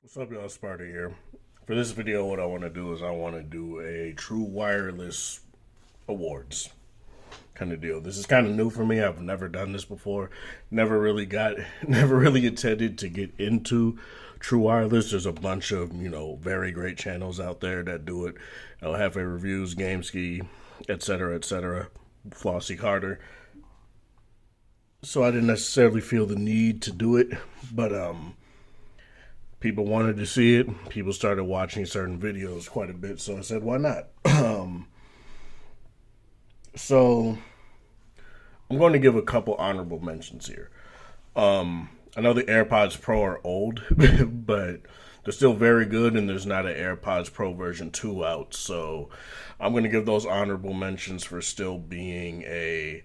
What's up, y'all? Sparta here. For this video, what I want to do is I want to do a true wireless awards kind of deal. This is kind of new for me. I've never done this before. Never really intended to get into true wireless. There's a bunch of, very great channels out there that do it. Halfway reviews, GameSki, etc., Flossie Carter. So I didn't necessarily feel the need to do it, but people wanted to see it. People started watching certain videos quite a bit, so I said, why not? So I'm going to give a couple honorable mentions here. I know the AirPods Pro are old, but they're still very good, and there's not an AirPods Pro version 2 out. So I'm going to give those honorable mentions for still being a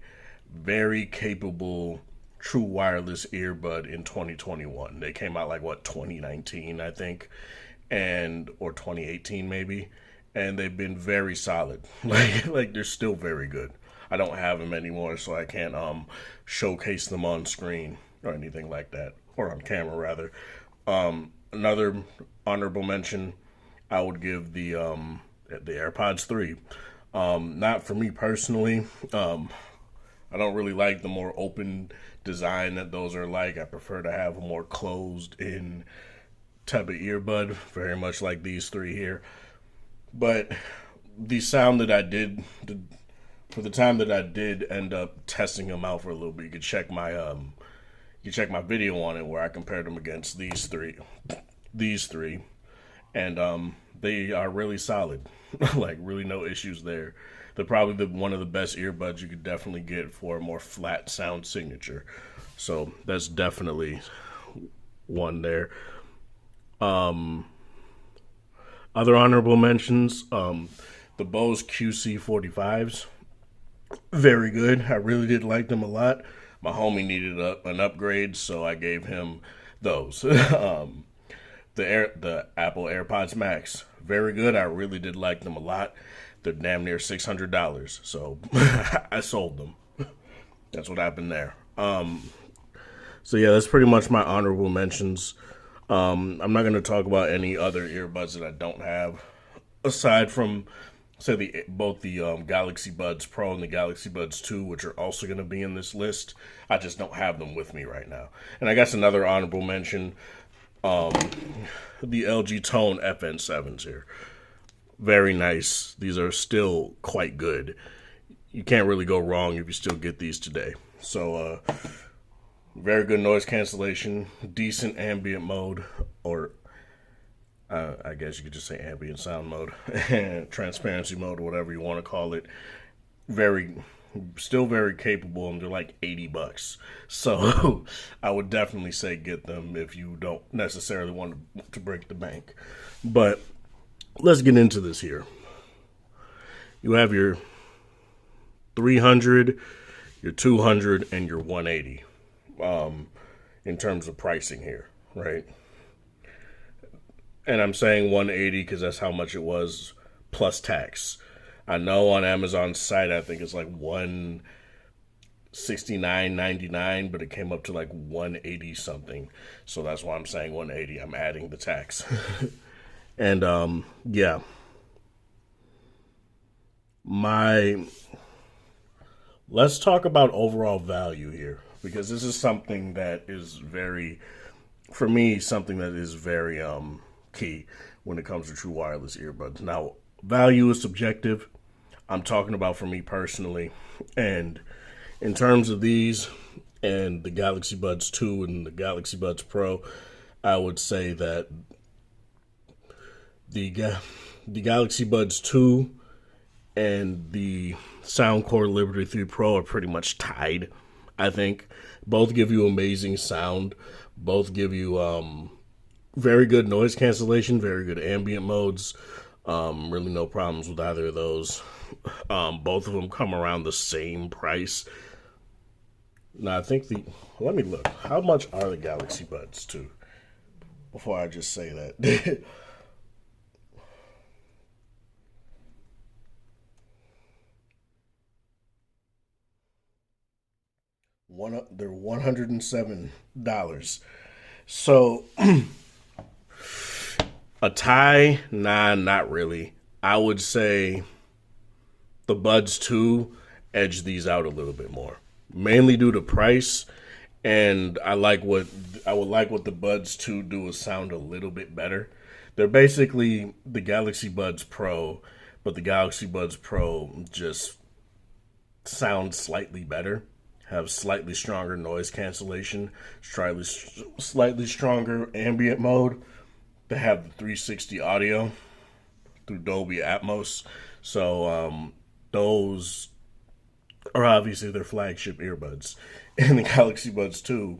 very capable true wireless earbud in 2021. They came out like 2019, I think, or 2018 maybe, and they've been very solid. Like they're still very good. I don't have them anymore, so I can't showcase them on screen or anything like that, or on camera rather. Another honorable mention, I would give the AirPods 3. Not for me personally. I don't really like the more open design that those are like. I prefer to have a more closed in type of earbud, very much like these three here. But the sound that I did, for the time that I did end up testing them out for a little bit, you could check my video on it where I compared them against these three, and they are really solid. Like really no issues there. They're probably one of the best earbuds you could definitely get for a more flat sound signature. So that's definitely one there. Other honorable mentions, the Bose QC45s, very good. I really did like them a lot. My homie needed an upgrade, so I gave him those. The Apple AirPods Max, very good. I really did like them a lot. They're damn near $600, so I sold them. That's what happened there. So yeah, that's pretty much my honorable mentions. I'm not going to talk about any other earbuds that I don't have, aside from say both the Galaxy Buds Pro and the Galaxy Buds 2, which are also going to be in this list. I just don't have them with me right now. And I guess another honorable mention, the LG Tone Fn7s here. Very nice. These are still quite good. You can't really go wrong if you still get these today. So, very good noise cancellation, decent ambient mode, or I guess you could just say ambient sound mode, and transparency mode, or whatever you want to call it. Still very capable, and they're like $80. So, I would definitely say get them if you don't necessarily want to break the bank. But let's get into this here. You have your 300, your 200, and your 180 in terms of pricing here, right? And I'm saying 180 because that's how much it was plus tax. I know on Amazon's site, I think it's like 169.99, but it came up to like 180 something. So that's why I'm saying 180. I'm adding the tax. And yeah, let's talk about overall value here, because this is something that is for me, something that is very key when it comes to true wireless earbuds. Now, value is subjective. I'm talking about for me personally, and in terms of these and the Galaxy Buds 2 and the Galaxy Buds Pro, I would say that the Galaxy Buds 2 and the Soundcore Liberty 3 Pro are pretty much tied, I think. Both give you amazing sound. Both give you very good noise cancellation, very good ambient modes. Really no problems with either of those. Both of them come around the same price. Now, let me look. How much are the Galaxy Buds 2? Before I just say that. They're $107. So A tie? Nah, not really. I would say the Buds 2 edge these out a little bit more, mainly due to price. And I would like what the Buds 2 do is sound a little bit better. They're basically the Galaxy Buds Pro, but the Galaxy Buds Pro just sounds slightly better, have slightly stronger noise cancellation, slightly stronger ambient mode. They have the 360 audio through Dolby Atmos. So those are obviously their flagship earbuds. And the Galaxy Buds 2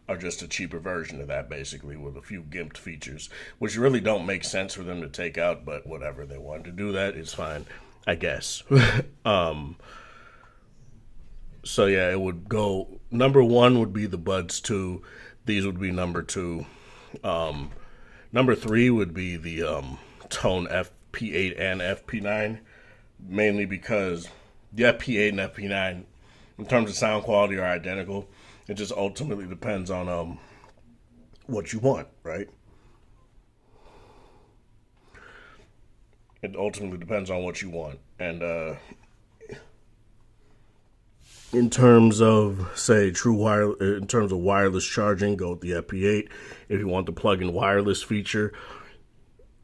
are just a cheaper version of that, basically, with a few gimped features, which really don't make sense for them to take out, but whatever. They want to do that, it's fine, I guess. So yeah, it would go, number one would be the Buds 2. These would be number two. Number three would be the Tone FP8 and FP9, mainly because the FP8 and FP9, in terms of sound quality, are identical. It just ultimately depends on what you want, right? It ultimately depends on what you want. And in terms of, say, in terms of wireless charging, go with the FP8. If you want the plug-in wireless feature,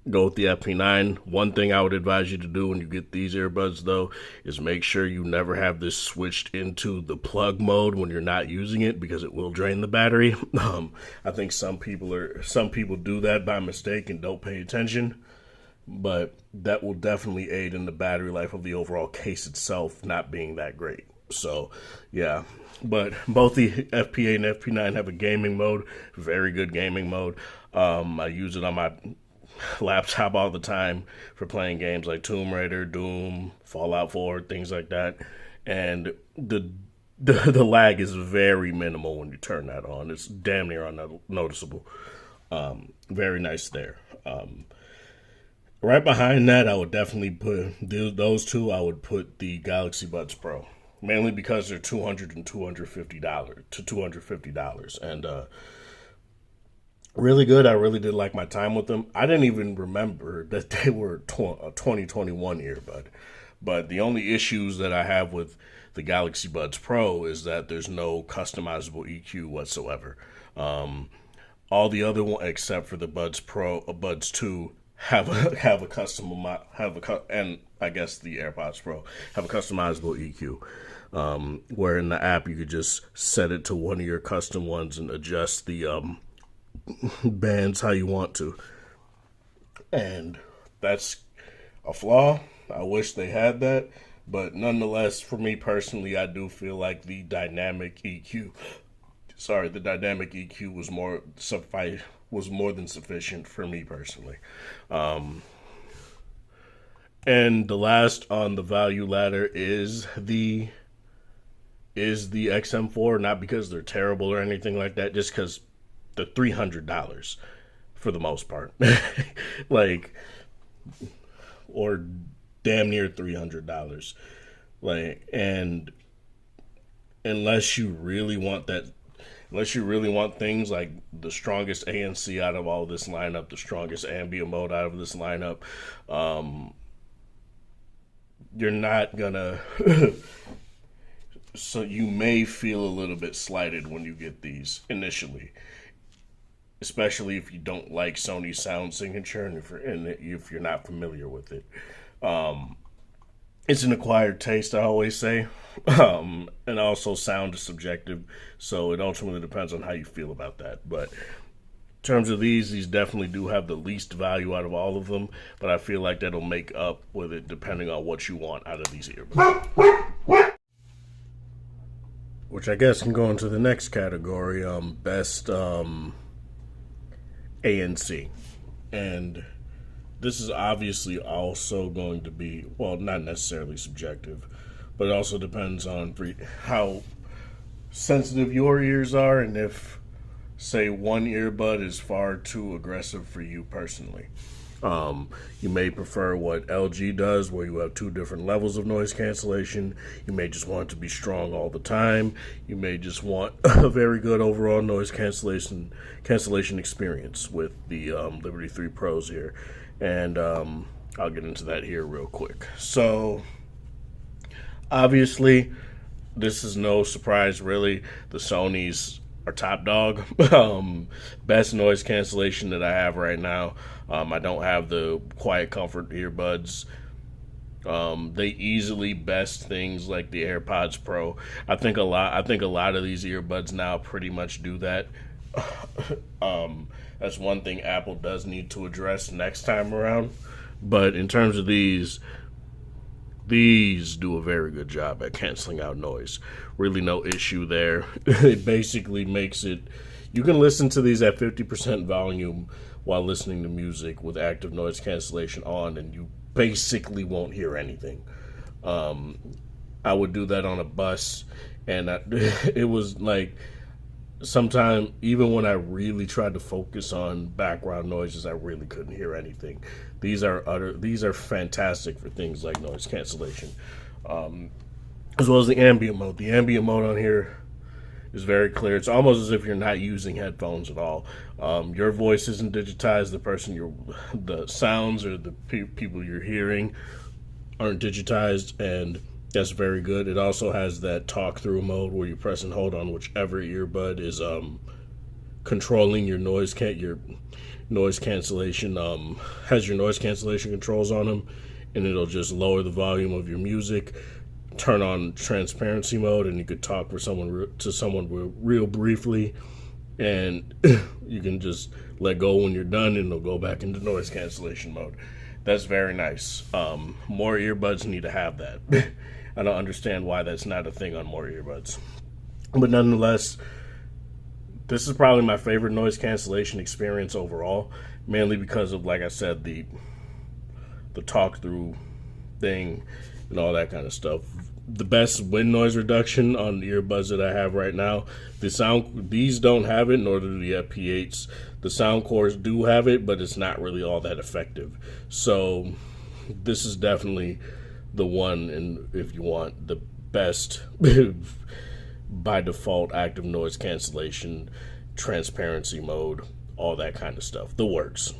go with the FP9. One thing I would advise you to do when you get these earbuds, though, is make sure you never have this switched into the plug mode when you're not using it, because it will drain the battery. I think some people do that by mistake and don't pay attention, but that will definitely aid in the battery life of the overall case itself not being that great. So, yeah, but both the FP8 and FP9 have a gaming mode, very good gaming mode. I use it on my laptop all the time for playing games like Tomb Raider, Doom, Fallout 4, things like that. And the lag is very minimal when you turn that on. It's damn near unnoticeable. Very nice there. Right behind that, I would definitely put those two. I would put the Galaxy Buds Pro, mainly because they're $200 and $250, and really good. I really did like my time with them. I didn't even remember that they were a 2021 earbud. But the only issues that I have with the Galaxy Buds Pro is that there's no customizable EQ whatsoever. All the other ones, except for the Buds Pro, Buds 2, and I guess the AirPods Pro have a customizable EQ. Where in the app you could just set it to one of your custom ones and adjust the bands how you want to. And that's a flaw. I wish they had that. But nonetheless, for me personally, I do feel like the dynamic EQ was more than sufficient for me personally. And the last on the value ladder is the XM4, not because they're terrible or anything like that, just because they're $300 for the most part. Like, or damn near $300. Like, and unless you really want things like the strongest ANC out of all this lineup, the strongest ambient mode out of this lineup, you're not gonna so you may feel a little bit slighted when you get these initially, especially if you don't like Sony's sound signature and if you're not familiar with it. It's an acquired taste, I always say. And also sound is subjective, so it ultimately depends on how you feel about that. But in terms of these definitely do have the least value out of all of them, but I feel like that'll make up with it depending on what you want out of these earbuds. Which I guess can go into the next category, best ANC. And this is obviously also going to be, well, not necessarily subjective, but it also depends on how sensitive your ears are and if, say, one earbud is far too aggressive for you personally. You may prefer what LG does, where you have two different levels of noise cancellation. You may just want it to be strong all the time. You may just want a very good overall noise cancellation experience with the Liberty 3 Pros here. And I'll get into that here real quick. So, obviously, this is no surprise, really. The Sonys are top dog. Best noise cancellation that I have right now. I don't have the Quiet Comfort earbuds. They easily best things like the AirPods Pro. I think a lot of these earbuds now pretty much do that. That's one thing Apple does need to address next time around. But in terms of these do a very good job at canceling out noise. Really no issue there. It basically makes it, you can listen to these at 50% volume while listening to music with active noise cancellation on, and you basically won't hear anything. I would do that on a bus, and it was like, sometimes even when I really tried to focus on background noises, I really couldn't hear anything. These are fantastic for things like noise cancellation, as well as the ambient mode. The ambient mode on here is very clear. It's almost as if you're not using headphones at all. Your voice isn't digitized. The sounds or the people you're hearing aren't digitized, and that's very good. It also has that talk through mode where you press and hold on whichever earbud is controlling your noise cancellation. Has your noise cancellation controls on them, and it'll just lower the volume of your music. Turn on transparency mode, and you could talk to someone real briefly, and you can just let go when you're done, and it'll go back into noise cancellation mode. That's very nice. More earbuds need to have that. I don't understand why that's not a thing on more earbuds. But nonetheless, this is probably my favorite noise cancellation experience overall, mainly because of, like I said, the talk through thing and all that kind of stuff. The best wind noise reduction on the earbuds that I have right now. These don't have it, nor do the FP8s. The sound cores do have it, but it's not really all that effective. So this is definitely the one, and if you want the best by default active noise cancellation, transparency mode, all that kind of stuff. The works.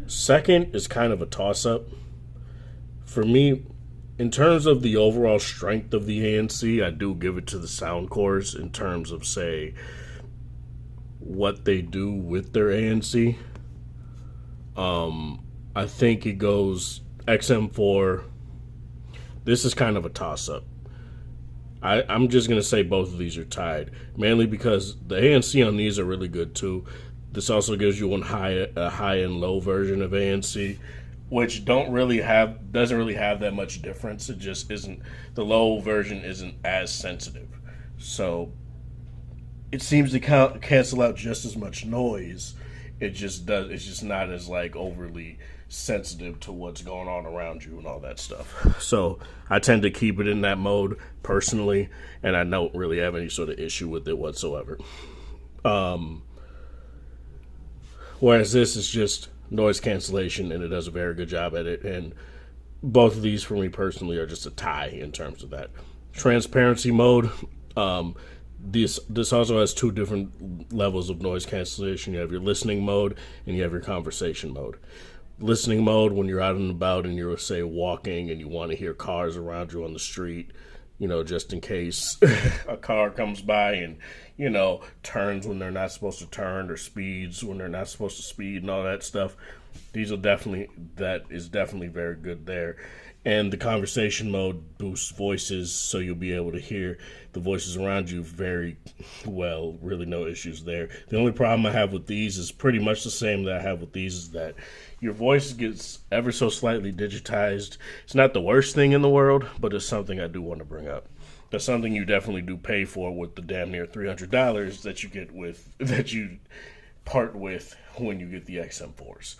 Second is kind of a toss-up. For me, in terms of the overall strength of the ANC, I do give it to the sound cores in terms of, say, what they do with their ANC. I think it goes XM4. This is kind of a toss-up. I'm just going to say both of these are tied, mainly because the ANC on these are really good too. This also gives you a high and low version of ANC, which doesn't really have that much difference. It just isn't, the low version isn't as sensitive. So it seems to cancel out just as much noise. It's just not as like overly sensitive to what's going on around you and all that stuff. So I tend to keep it in that mode personally, and I don't really have any sort of issue with it whatsoever. Whereas this is just noise cancellation, and it does a very good job at it. And both of these, for me personally, are just a tie in terms of that. Transparency mode. This also has two different levels of noise cancellation. You have your listening mode, and you have your conversation mode. Listening mode, when you're out and about and you're, say, walking and you want to hear cars around you on the street, just in case a car comes by and, turns when they're not supposed to turn, or speeds when they're not supposed to speed, and all that stuff. That is definitely very good there. And the conversation mode boosts voices, so you'll be able to hear the voices around you very well. Really no issues there. The only problem I have with these is pretty much the same that I have with these, is that your voice gets ever so slightly digitized. It's not the worst thing in the world, but it's something I do want to bring up. That's something you definitely do pay for with the damn near $300 that you part with when you get the XM4s.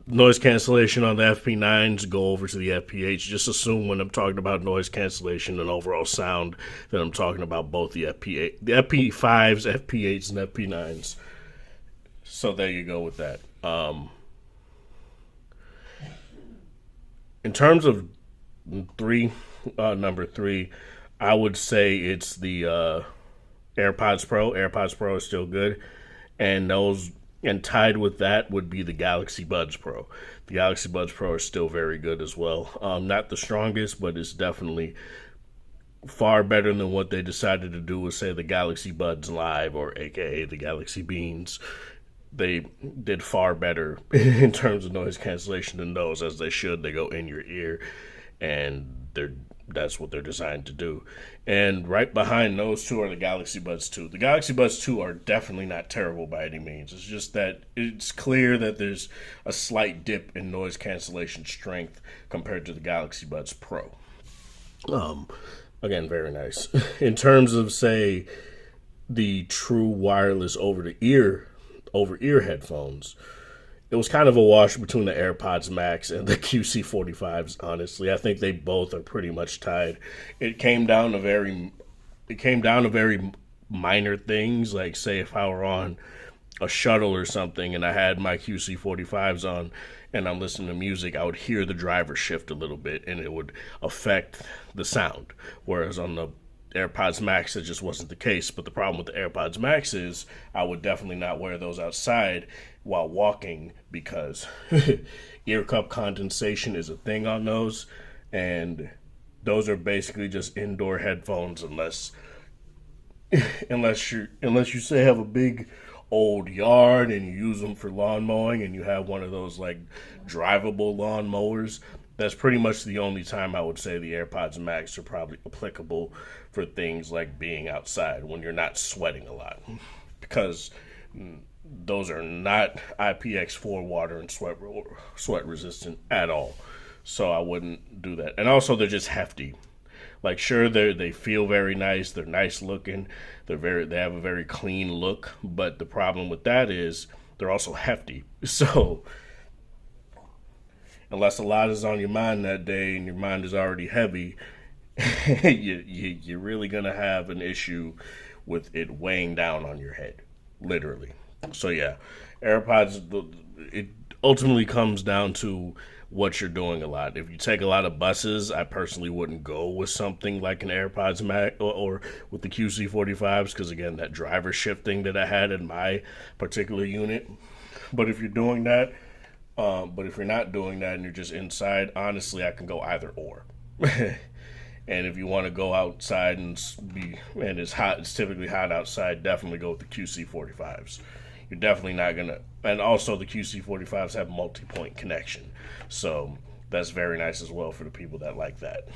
noise cancellation on the FP9s, go over to the FP8s. Just assume when I'm talking about noise cancellation and overall sound that I'm talking about both the FP8, the FP5s, FP8s, and FP9s. So there you go with that. In terms of number three, I would say it's the AirPods Pro. AirPods Pro is still good, and tied with that would be the Galaxy Buds Pro. The Galaxy Buds Pro are still very good as well. Not the strongest, but it's definitely far better than what they decided to do with, say, the Galaxy Buds Live, or AKA the Galaxy Beans. They did far better in terms of noise cancellation than those, as they should. They go in your ear, and that's what they're designed to do. And right behind those two are the Galaxy Buds 2. The Galaxy Buds 2 are definitely not terrible by any means. It's just that it's clear that there's a slight dip in noise cancellation strength compared to the Galaxy Buds Pro. Again, very nice. In terms of, say, the true wireless over-ear headphones, it was kind of a wash between the AirPods Max and the QC45s, honestly. I think they both are pretty much tied. It came down to very minor things, like, say, if I were on a shuttle or something and I had my QC45s on and I'm listening to music, I would hear the driver shift a little bit and it would affect the sound. Whereas on the AirPods Max, it just wasn't the case. But the problem with the AirPods Max is I would definitely not wear those outside while walking, because ear cup condensation is a thing on those, and those are basically just indoor headphones unless you say have a big old yard and you use them for lawn mowing and you have one of those like drivable lawn mowers. That's pretty much the only time I would say the AirPods Max are probably applicable for things like being outside when you're not sweating a lot, because those are not IPX4 water and sweat resistant at all. So I wouldn't do that. And also, they're just hefty. Like, sure, they feel very nice. They're nice looking. They have a very clean look. But the problem with that is they're also hefty. So unless a lot is on your mind that day and your mind is already heavy, you're really going to have an issue with it weighing down on your head, literally. So yeah, AirPods, it ultimately comes down to what you're doing a lot. If you take a lot of buses, I personally wouldn't go with something like an AirPods Max or with the QC45s, because again, that driver shifting that I had in my particular unit. But if you're doing that, but if you're not doing that and you're just inside, honestly, I can go either or. And if you want to go outside and it's typically hot outside, definitely go with the QC45s. You're definitely not going to, and also the QC45s have multi-point connection. So that's very nice as well for the people that like that.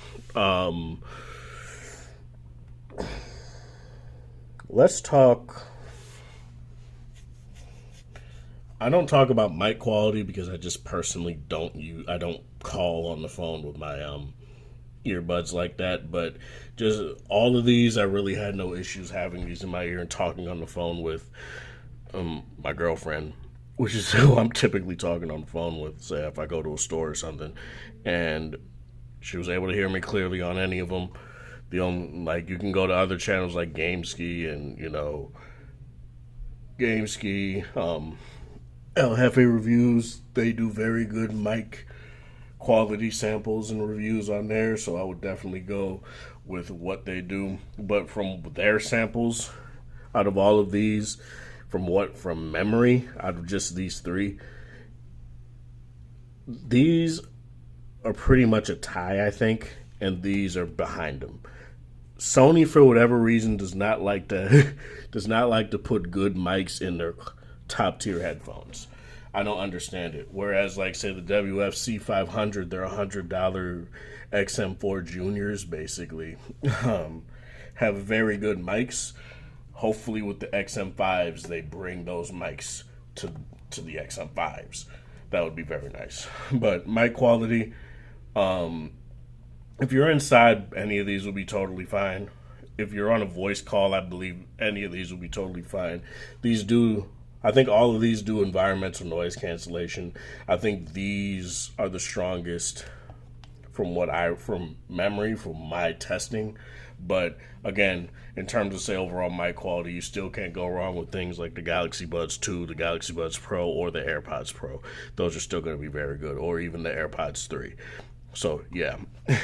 Let's talk. I don't talk about mic quality because I just personally I don't call on the phone with my earbuds like that, but just all of these, I really had no issues having these in my ear and talking on the phone with my girlfriend, which is who I'm typically talking on the phone with, say if I go to a store or something, and she was able to hear me clearly on any of them. The only, like, you can go to other channels like GameSki and El Jefe Reviews. They do very good mic quality samples and reviews on there, so I would definitely go with what they do. But from their samples, out of all of these, from memory, out of just these three, these are pretty much a tie, I think, and these are behind them. Sony, for whatever reason, does not like to put good mics in their top tier headphones. I don't understand it. Whereas, like, say the WFC 500, they're $100 XM4 Juniors, basically, have very good mics. Hopefully, with the XM5s, they bring those mics to the XM5s. That would be very nice. But mic quality, if you're inside, any of these will be totally fine. If you're on a voice call, I believe any of these will be totally fine. These do I think all of these do environmental noise cancellation. I think these are the strongest from memory, from my testing. But again, in terms of say overall mic quality, you still can't go wrong with things like the Galaxy Buds 2, the Galaxy Buds Pro, or the AirPods Pro. Those are still going to be very good, or even the AirPods 3. So yeah,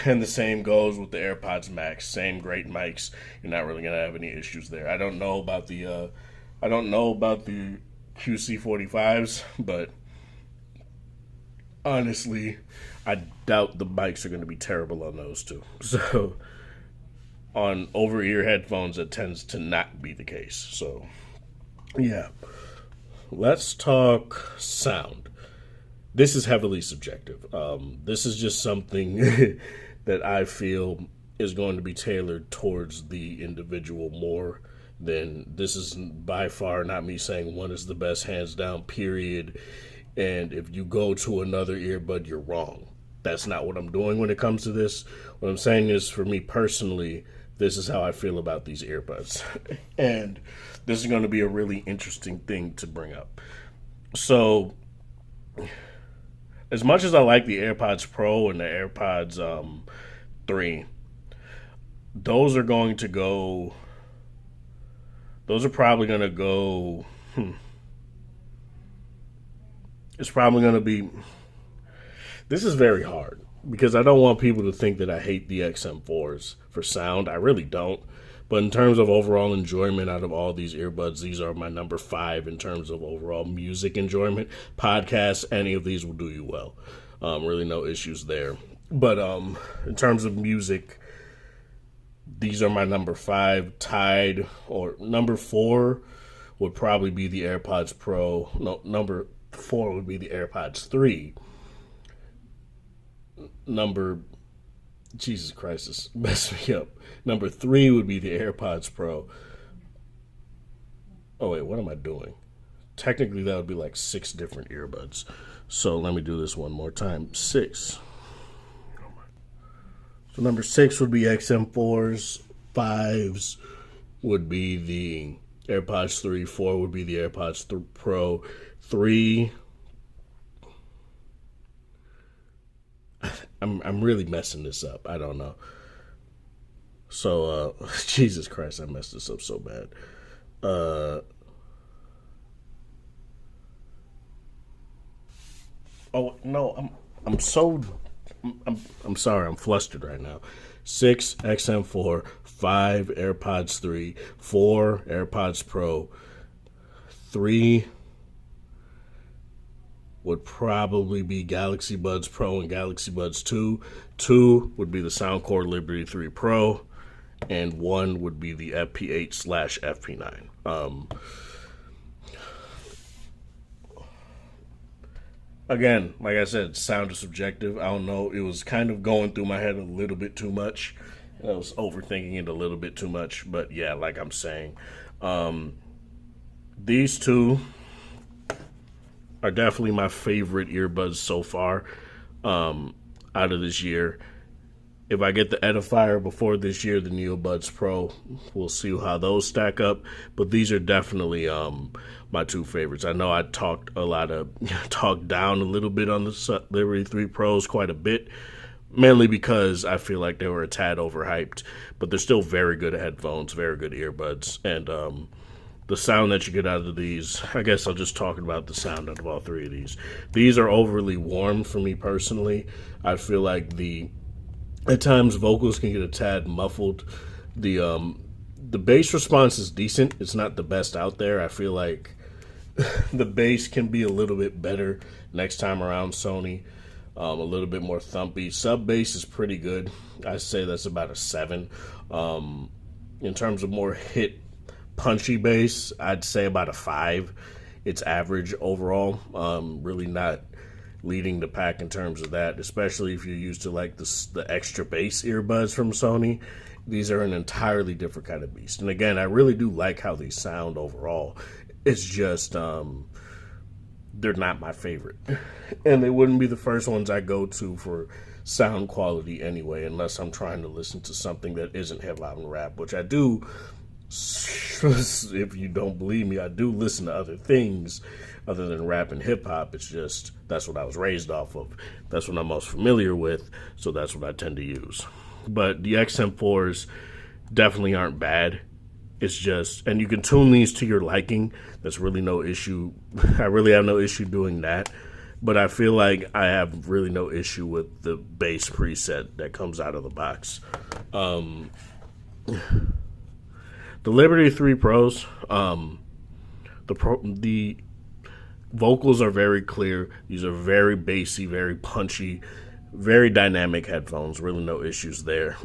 and the same goes with the AirPods Max. Same great mics. You're not really going to have any issues there. I don't know about the QC45s, but honestly, I doubt the mics are going to be terrible on those too. So on over-ear headphones, it tends to not be the case. So yeah, let's talk sound. This is heavily subjective. This is just something that I feel is going to be tailored towards the individual more than this is by far not me saying one is the best, hands down, period. And if you go to another earbud, you're wrong. That's not what I'm doing when it comes to this. What I'm saying is, for me personally, this is how I feel about these earbuds. And this is going to be a really interesting thing to bring up. So, as much as I like the AirPods Pro and the AirPods 3, those are going to go... Those are probably going to go... It's probably going to be... This is very hard because I don't want people to think that I hate the XM4s for sound. I really don't. But in terms of overall enjoyment out of all these earbuds, these are my number 5 in terms of overall music enjoyment. Podcasts, any of these will do you well. Really no issues there. But in terms of music, these are my number 5. Tied, or number 4 would probably be the AirPods Pro. No, number 4 would be the AirPods 3. Jesus Christ, this messed me up. Number 3 would be the AirPods Pro. Oh wait, what am I doing? Technically, that would be like 6 different earbuds. So let me do this one more time. 6. So number 6 would be XM4s. 5s would be the AirPods 3. 4 would be the AirPods Pro. 3. I'm really messing this up. I don't know. So Jesus Christ, I messed this up so bad. Oh no, I'm sorry, I'm flustered right now. 6 XM4, 5 AirPods 3, 4 AirPods Pro, 3 would probably be Galaxy Buds Pro and Galaxy Buds 2. 2 would be the Soundcore Liberty 3 Pro, and 1 would be the FP8/FP9. Again, like I said, sound is subjective. I don't know. It was kind of going through my head a little bit too much. I was overthinking it a little bit too much. But yeah, like I'm saying, these two are definitely my favorite earbuds so far out of this year. If I get the Edifier before this year, the Neobuds Pro, we'll see how those stack up. But these are definitely my 2 favorites. I know I talked down a little bit on the Liberty 3 Pros quite a bit, mainly because I feel like they were a tad overhyped. But they're still very good headphones, very good earbuds, and the sound that you get out of these, I guess I'll just talk about the sound out of all 3 of these. These are overly warm for me personally. I feel like at times vocals can get a tad muffled. The bass response is decent. It's not the best out there. I feel like the bass can be a little bit better next time around Sony. A little bit more thumpy. Sub bass is pretty good. I say that's about a 7. In terms of more hit punchy bass, I'd say about a 5. It's average overall. Really not leading the pack in terms of that, especially if you're used to like the extra bass earbuds from Sony. These are an entirely different kind of beast. And again, I really do like how these sound overall. It's just they're not my favorite. And they wouldn't be the first ones I go to for sound quality anyway, unless I'm trying to listen to something that isn't hip hop and rap, which I do If you don't believe me, I do listen to other things other than rap and hip hop. It's just that's what I was raised off of. That's what I'm most familiar with, so that's what I tend to use. But the XM4s definitely aren't bad. It's just, and you can tune these to your liking. That's really no issue. I really have no issue doing that. But I feel like I have really no issue with the bass preset that comes out of the box. The Liberty 3 Pros, the vocals are very clear. These are very bassy, very punchy, very dynamic headphones. Really no issues there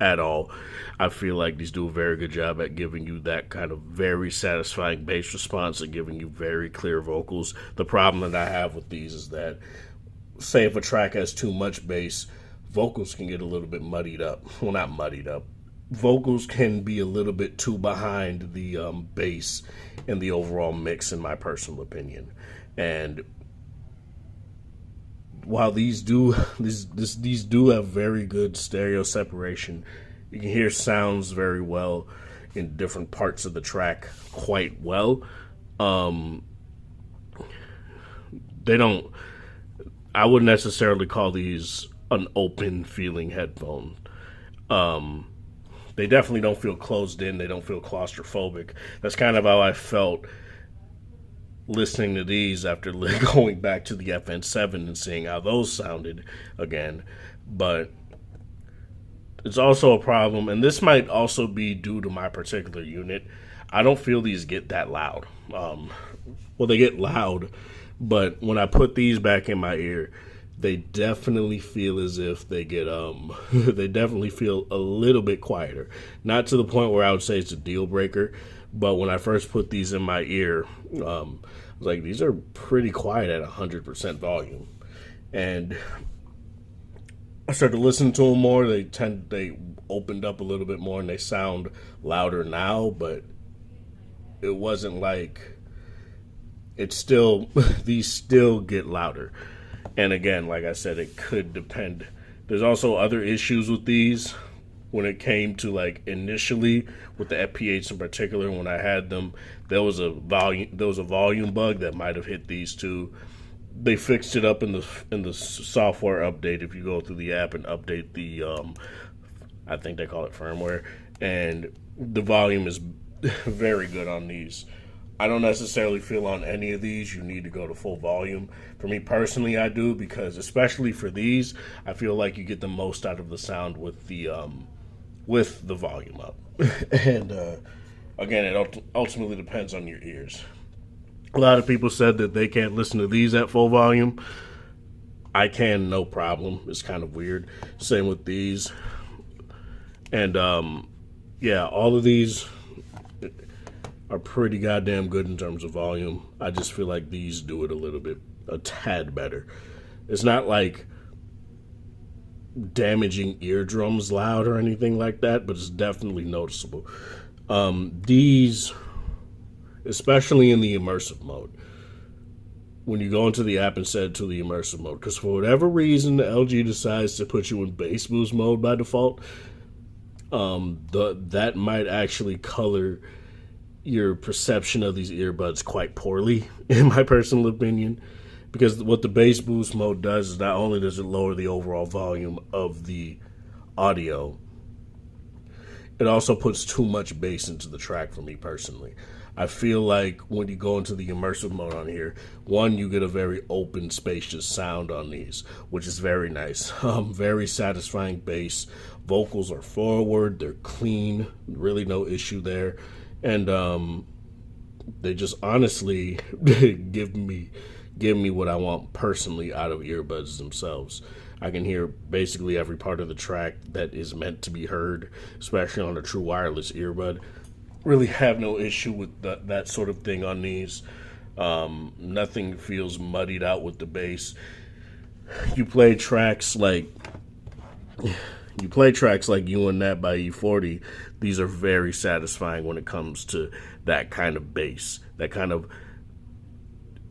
at all. I feel like these do a very good job at giving you that kind of very satisfying bass response and giving you very clear vocals. The problem that I have with these is that, say if a track has too much bass, vocals can get a little bit muddied up. Well, not muddied up. Vocals can be a little bit too behind the bass in the overall mix, in my personal opinion. And while these do have very good stereo separation, you can hear sounds very well in different parts of the track quite well. They don't. I wouldn't necessarily call these an open feeling headphone. They definitely don't feel closed in. They don't feel claustrophobic. That's kind of how I felt listening to these after going back to the FN7 and seeing how those sounded again. But it's also a problem, and this might also be due to my particular unit. I don't feel these get that loud. Well, they get loud, but when I put these back in my ear, they definitely feel as if they get they definitely feel a little bit quieter. Not to the point where I would say it's a deal breaker, but when I first put these in my ear, I was like, these are pretty quiet at 100% volume. And I started listening to them more. They opened up a little bit more and they sound louder now, but it wasn't like it's still these still get louder. And again, like I said, it could depend. There's also other issues with these when it came to like initially with the FP8s in particular. When I had them, there was a volume bug that might have hit these too. They fixed it up in the software update. If you go through the app and update the, I think they call it firmware, and the volume is very good on these. I don't necessarily feel on any of these you need to go to full volume. For me personally, I do, because especially for these, I feel like you get the most out of the sound with the volume up. And again, it ultimately depends on your ears. A lot of people said that they can't listen to these at full volume. I can, no problem. It's kind of weird. Same with these. And yeah, all of these are pretty goddamn good in terms of volume. I just feel like these do it a tad better. It's not like damaging eardrums loud or anything like that, but it's definitely noticeable. These, especially in the immersive mode, when you go into the app and set it to the immersive mode, because for whatever reason LG decides to put you in bass boost mode by default, that might actually color your perception of these earbuds quite poorly, in my personal opinion, because what the bass boost mode does is not only does it lower the overall volume of the audio, it also puts too much bass into the track for me personally. I feel like when you go into the immersive mode on here, one, you get a very open, spacious sound on these, which is very nice. Very satisfying bass. Vocals are forward, they're clean, really no issue there. And they just honestly give me what I want personally out of earbuds themselves. I can hear basically every part of the track that is meant to be heard, especially on a true wireless earbud. Really have no issue with that sort of thing on these. Nothing feels muddied out with the bass. You play tracks like You and That by E40. These are very satisfying when it comes to that kind of bass, that kind of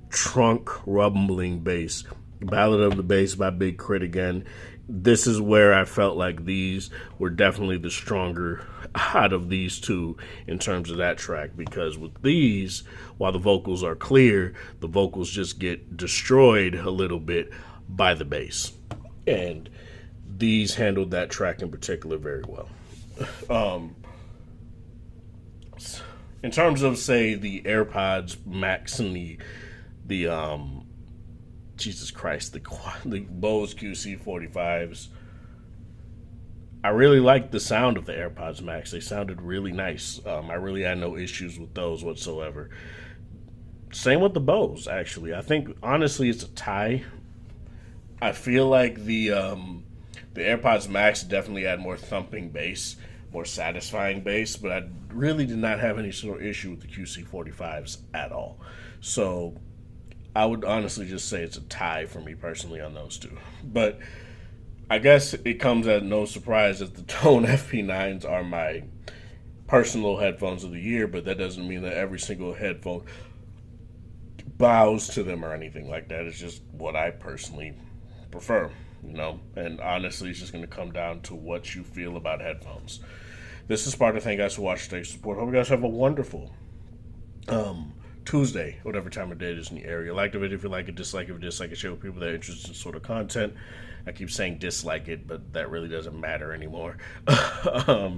trunk rumbling bass. Ballad of the Bass by Big Crit again this is where I felt like these were definitely the stronger out of these two in terms of that track, because with these, while the vocals are clear, the vocals just get destroyed a little bit by the bass. And these handled that track in particular very well. In terms of, say, the AirPods Max and the Jesus Christ, the Bose QC45s, I really liked the sound of the AirPods Max. They sounded really nice. I really had no issues with those whatsoever. Same with the Bose, actually. I think, honestly, it's a tie. I feel like the AirPods Max definitely had more thumping bass, more satisfying bass, but I really did not have any sort of issue with the QC45s at all. So I would honestly just say it's a tie for me personally on those two. But I guess it comes as no surprise that the Tone Fn7s are my personal headphones of the year, but that doesn't mean that every single headphone bows to them or anything like that. It's just what I personally prefer, and honestly, it's just going to come down to what you feel about headphones. This is Sparta. Thank you guys for watching. Thanks for support. Hope you guys have a wonderful Tuesday, whatever time of day it is in the area. Like the video if you like it, dislike it if you dislike it, share with people that are interested in sort of content. I keep saying dislike it, but that really doesn't matter anymore. Let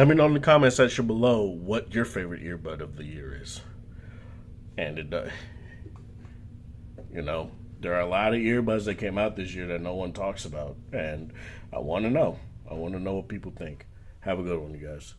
me know in the comment section below what your favorite earbud of the year is. And there are a lot of earbuds that came out this year that no one talks about, and I want to know. I want to know what people think. Have a good one, you guys.